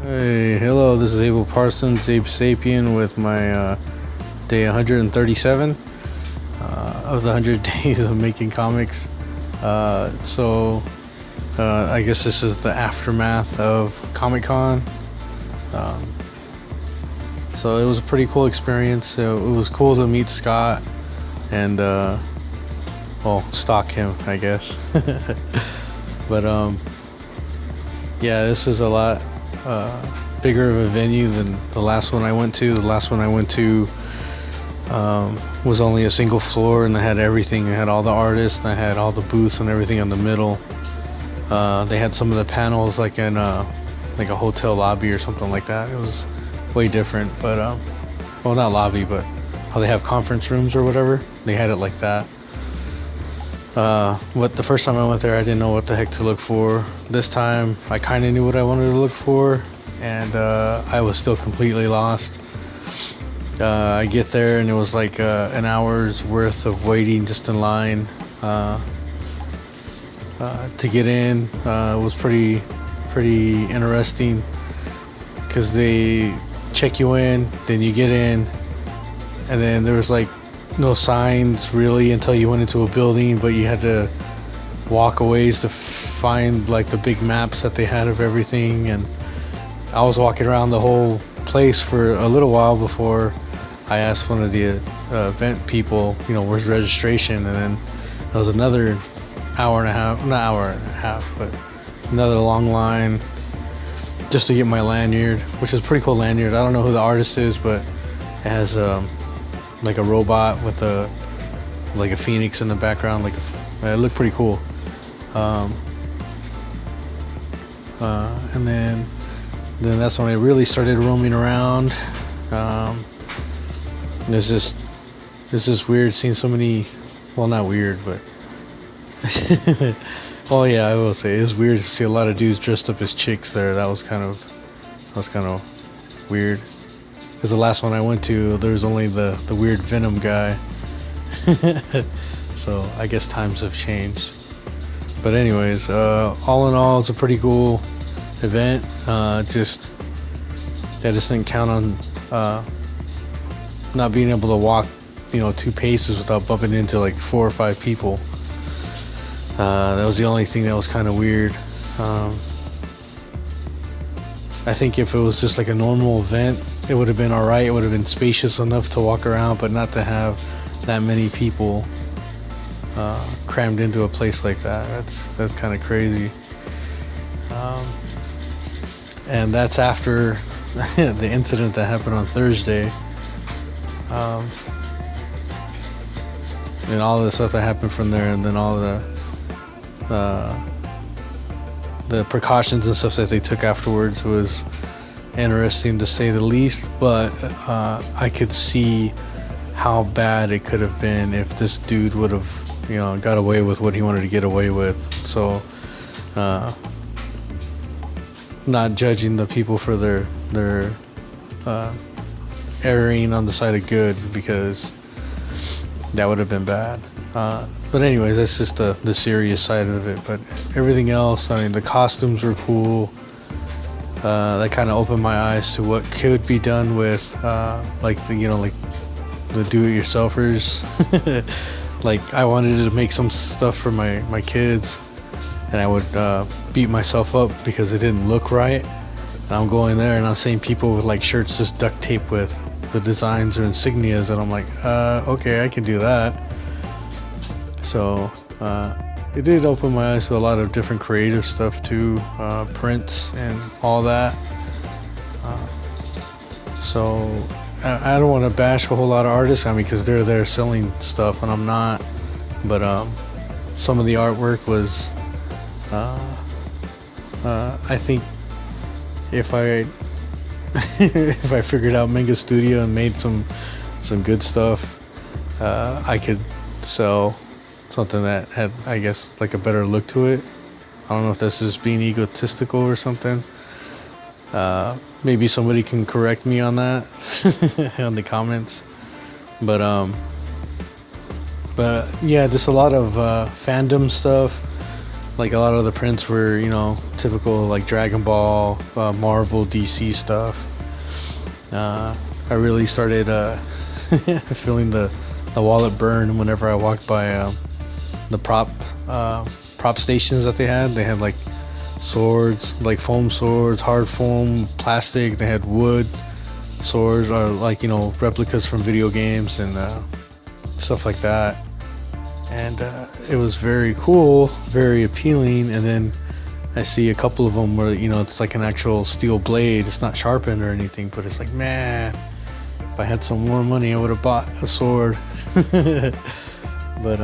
Hey, hello, this is Abel Parsons, AbeSapian, with my day 137 of the 100 days of making comics. I guess this is the aftermath of Comic-Con. So it was a pretty cool experience. It was cool to meet Scott and, well, stalk him, I guess. But, yeah, this was a lot bigger of a venue than the last one I went to. The last one I went to was only a single floor, and I had everything. I had all the artists, and I had all the booths and everything in the middle. They had some of the panels like in like a hotel lobby or something like that. It was way different, but well, not lobby, but how they have conference rooms or whatever. They had it like that. But the first time I went there, I didn't know what the heck to look for. This time, I kind of knew what I wanted to look for, and I was still completely lost. I get there, and it was like an hour's worth of waiting just in line to get in. It was pretty interesting because they check you in, then you get in, and then there was like no signs really until you went into a building, but you had to walk a ways to find like the big maps that they had of everything. And I was walking around the whole place for a little while before I asked one of the event people, you know, where's registration. And then there was another hour and a half, not hour and a half, but another long line just to get my lanyard, which is a pretty cool lanyard. I don't know who the artist is, but it has like a robot with like a phoenix in the background. Like it looked pretty cool. And then that's when I really started roaming around. It's just weird seeing so many, well, not weird, but oh yeah, I will say it's weird to see a lot of dudes dressed up as chicks there. That was kind of weird. Because the last one I went to, there was only the weird Venom guy. So I guess times have changed. But anyways, all in all, it's a pretty cool event. I just didn't count on not being able to walk, 2 paces without bumping into like 4 or 5 people. That was the only thing that was kind of weird. I think if it was just like a normal event, it would have been alright. It would have been spacious enough to walk around, but not to have that many people crammed into a place like that. That's kind of crazy. And that's after the incident that happened on Thursday. And all the stuff that happened from there, and then all the precautions and stuff that they took afterwards was interesting to say the least. But I could see how bad it could have been if this dude would have got away with what he wanted to get away with. So not judging the people for their erring on the side of good, because that would have been bad. But anyways, that's just the serious side of it. But everything else, I mean, the costumes were cool. That kind of opened my eyes to what could be done with like the do-it-yourselfers. Like I wanted to make some stuff for my kids, and I would beat myself up because it didn't look right. And I'm going there and I'm seeing people with like shirts just duct taped with the designs or insignias, and I'm like, okay, I can do that. So it did open my eyes to a lot of different creative stuff too, prints and all that. So I don't want to bash a whole lot of artists, I mean, because they're there selling stuff and I'm not. But some of the artwork was I think if I if I figured out Manga Studio and made some good stuff, I could sell something that had, I guess, like a better look to it. I don't know if that's just being egotistical or something. Maybe somebody can correct me on that in the comments. But yeah, just a lot of fandom stuff, like a lot of the prints were, you know, typical like Dragon Ball, Marvel, DC stuff. I really started feeling the wallet burn whenever I walked by the prop stations that they had. They had like swords, like foam swords, hard foam, plastic. They had wood swords, or like, you know, replicas from video games and stuff like that. And it was very cool, very appealing. And then I see a couple of them where, you know, it's like an actual steel blade. It's not sharpened or anything, but it's like, man, if I had some more money, I would have bought a sword. But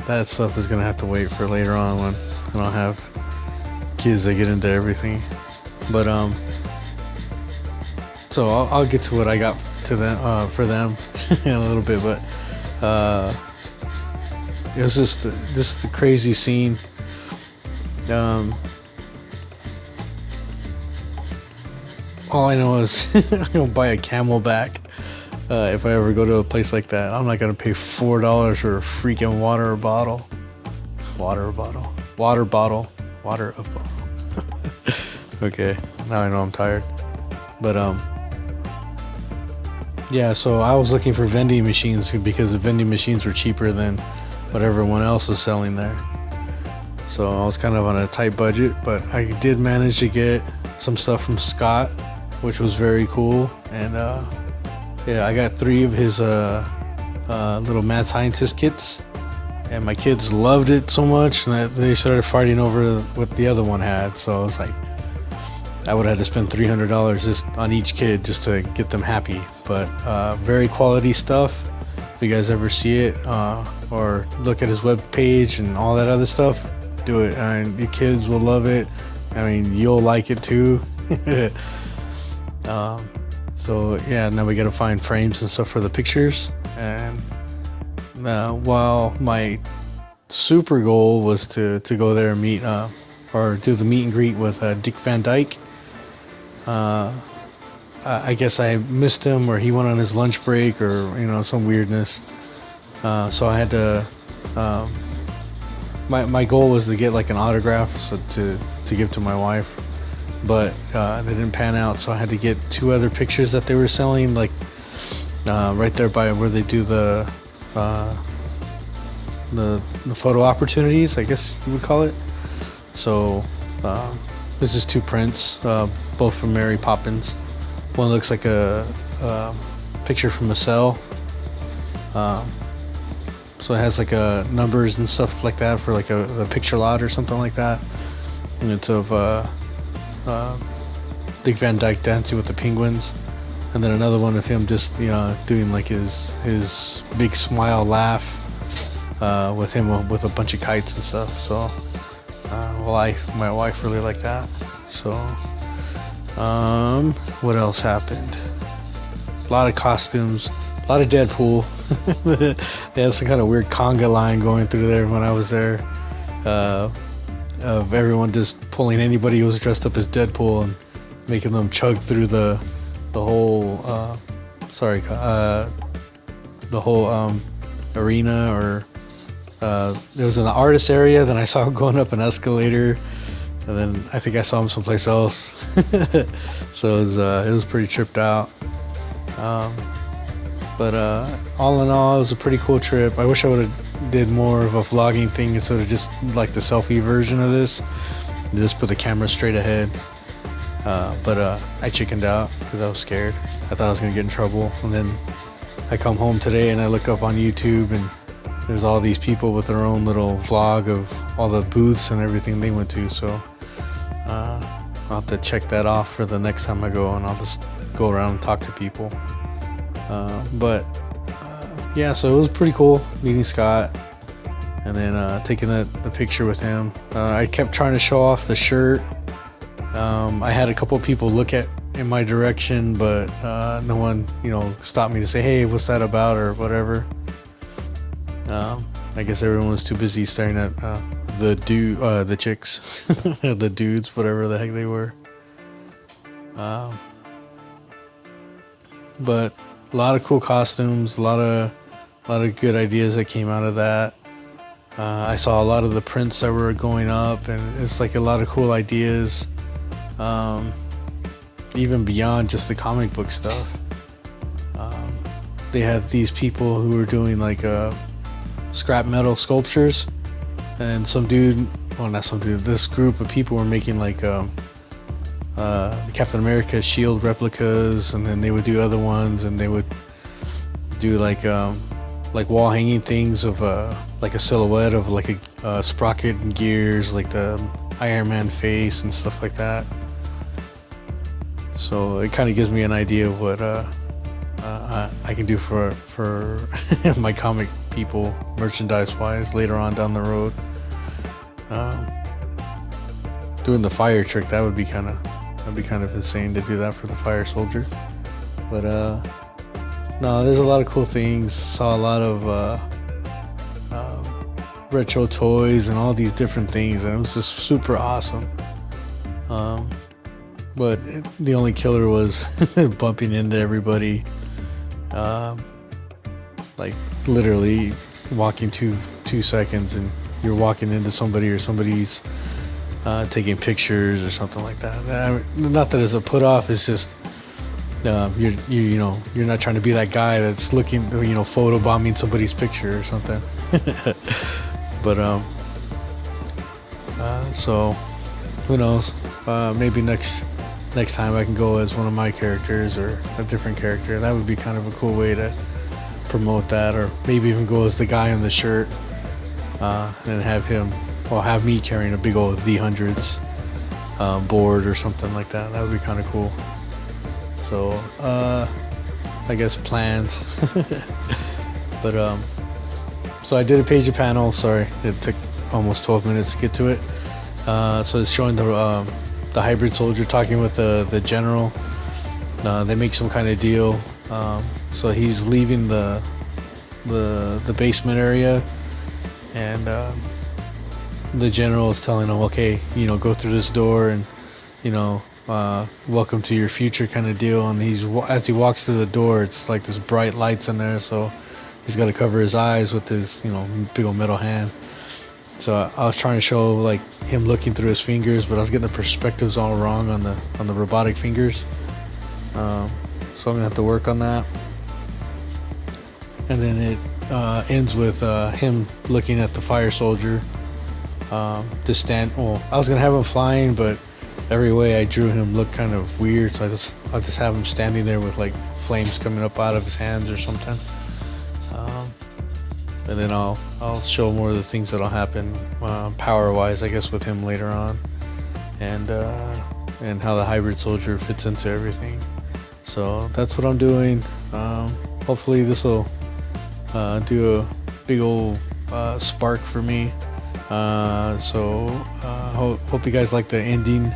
that stuff is gonna have to wait for later on when I don't have kids that get into everything. But so I'll get to what I got to them for them in a little bit. But it was just the crazy scene. All I know is I'm gonna buy a Camelback if I ever go to a place like that. I'm not gonna pay $4 for a freaking water bottle. Okay, now I know I'm tired. But yeah, so I was looking for vending machines because the vending machines were cheaper than what everyone else was selling there. So I was kind of on a tight budget, but I did manage to get some stuff from Scott, which was very cool. And yeah, I got 3 of his little Mad Scientist kits, and my kids loved it so much that they started fighting over what the other one had. So I was like, I would have had to spend $300 just on each kid just to get them happy. But very quality stuff. If you guys ever see it or look at his web page and all that other stuff, do it. And your kids will love it. I mean, you'll like it too. So yeah, now we gotta find frames and stuff for the pictures. And while my super goal was to go there and meet or do the meet and greet with Dick Van Dyke, I guess I missed him, or he went on his lunch break, or, you know, some weirdness. So I had to my goal was to get like an autograph, so to give to my wife, but they didn't pan out. So I had to get 2 other pictures that they were selling, like right there by where they do the photo opportunities, I guess you would call it. So this is 2 prints, both from Mary Poppins. One looks like a picture from a cell. So it has like numbers and stuff like that for like a picture lot or something like that. And it's of Dick Van Dyke dancing with the penguins. And then another one of him just, you know, doing like his big smile laugh with him with a bunch of kites and stuff. So my wife really liked that. So what else happened? A lot of costumes, a lot of Deadpool. They had some kind of weird conga line going through there when I was there, of everyone just pulling anybody who was dressed up as Deadpool and making them chug through the whole arena. Or there was an artist area, then I saw him going up an escalator, and then I think I saw him someplace else. So it was pretty tripped out. But all in all, it was a pretty cool trip. I wish I would have did more of a vlogging thing instead of just like the selfie version of this. Just put the camera straight ahead. But I chickened out because I was scared. I thought I was gonna get in trouble. And then I come home today and I look up on YouTube, and there's all these people with their own little vlog of all the booths and everything they went to. So I'll have to check that off for the next time I go, and I'll just go around and talk to people. Yeah, so it was pretty cool meeting Scott, and then taking the picture with him. I kept trying to show off the shirt. I had a couple people look in my direction, but no one, you know, stopped me to say, hey, what's that about, or whatever. I guess everyone was too busy staring at the chicks, the dudes, whatever the heck they were. But a lot of cool costumes, a lot of good ideas that came out of that. I saw a lot of the prints that were going up, and it's like a lot of cool ideas, even beyond just the comic book stuff. They had these people who were doing like scrap metal sculptures, and some dude, well, not some dude, this group of people were making like Captain America shield replicas, and then they would do other ones, and they would do like wall hanging things of like a silhouette of like a sprocket and gears, like the Iron Man face and stuff like that. So it kind of gives me an idea of what I can do for my comic people, merchandise wise, later on down the road. Doing the fire trick, that'd be kind of insane to do that for the fire soldier. But no, there's a lot of cool things. Saw a lot of retro toys and all these different things, and it was just super awesome. But the only killer was bumping into everybody. Like literally walking 2 seconds and you're walking into somebody, or somebody's taking pictures or something like that. Not that it's a put off, it's just you're not trying to be that guy that's looking, photo bombing somebody's picture or something. But so who knows, maybe next time I can go as one of my characters or a different character. That would be kind of a cool way to promote that, or maybe even go as the guy in the shirt, and have me carrying a big old D100s board or something like that. That would be kind of cool. So I guess plans. But so I did a page of panel. Sorry, it took almost 12 minutes to get to it. So it's showing the hybrid soldier talking with the general. They make some kind of deal. So he's leaving the basement area, and the general is telling him, okay, go through this door, and welcome to your future kind of deal. And as he walks through the door, it's like this bright lights in there, so he's got to cover his eyes with his big old metal hand. So I was trying to show like him looking through his fingers, but I was getting the perspectives all wrong on the robotic fingers. So I'm gonna have to work on that. And then it ends with him looking at the fire soldier. I was gonna have him flying, but every way I drew him looked kind of weird, so I'll just have him standing there with like flames coming up out of his hands or something. And then I'll show more of the things that'll happen power-wise, I guess, with him later on, and how the hybrid soldier fits into everything. So that's what I'm doing. Hopefully this will do a big old spark for me. So hope you guys like the ending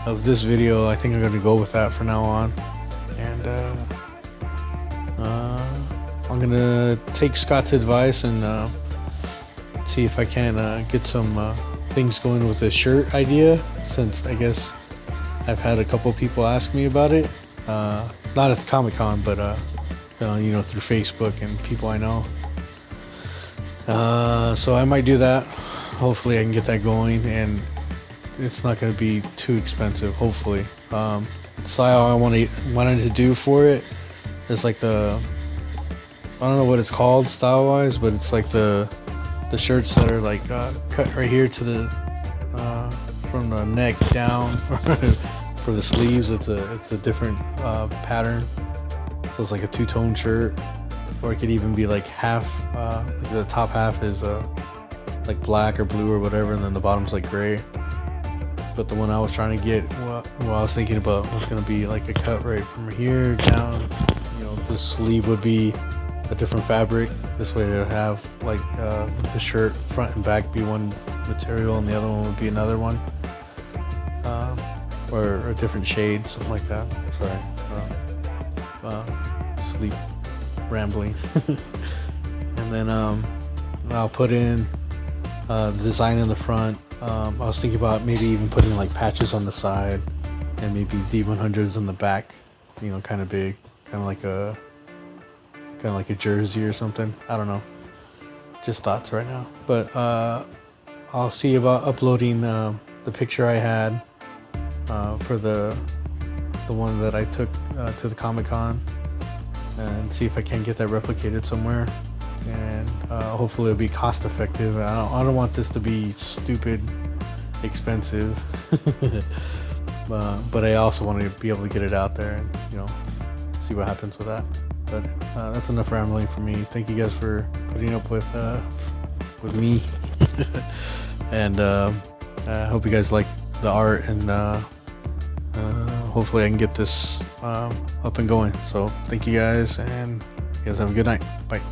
of this video. I think I'm going to go with that for now on, and I'm gonna take Scott's advice and see if I can get some things going with the shirt idea, since I guess I've had a couple people ask me about it, not at the Comic-Con, but through Facebook and people I know. So I might do that. Hopefully I can get that going, and it's not going to be too expensive, hopefully. Style I wanted to do for it is like I don't know what it's called style wise, but it's like the shirts that are like cut right here to the from the neck down. For the sleeves, it's a different pattern, so it's like a two-tone shirt, or it could even be like half, like the top half is like black or blue or whatever, and then the bottom's like gray. But the one I was trying to get, what I was thinking about, was gonna be like a cut right from here down. The sleeve would be a different fabric. This way it'll have like the shirt front and back be one material, and the other one would be another one, or a different shade, something like that. Sorry, sleep rambling. And then I'll put in the design in the front. I was thinking about maybe even putting like patches on the side, and maybe D100s in the back, kind of big, kind of like a jersey or something. I don't know. just thoughts right now. But I'll see about uploading the picture I had for the one that I took to the Comic-Con, and see if I can get that replicated somewhere, and hopefully it'll be cost effective. I don't want this to be stupid expensive. But I also want to be able to get it out there and, you know, see what happens with that. But that's enough rambling for me. Thank you guys for putting up with me. And I hope you guys like the art, and hopefully I can get this up and going. So thank you guys, and you guys have a good night. Bye.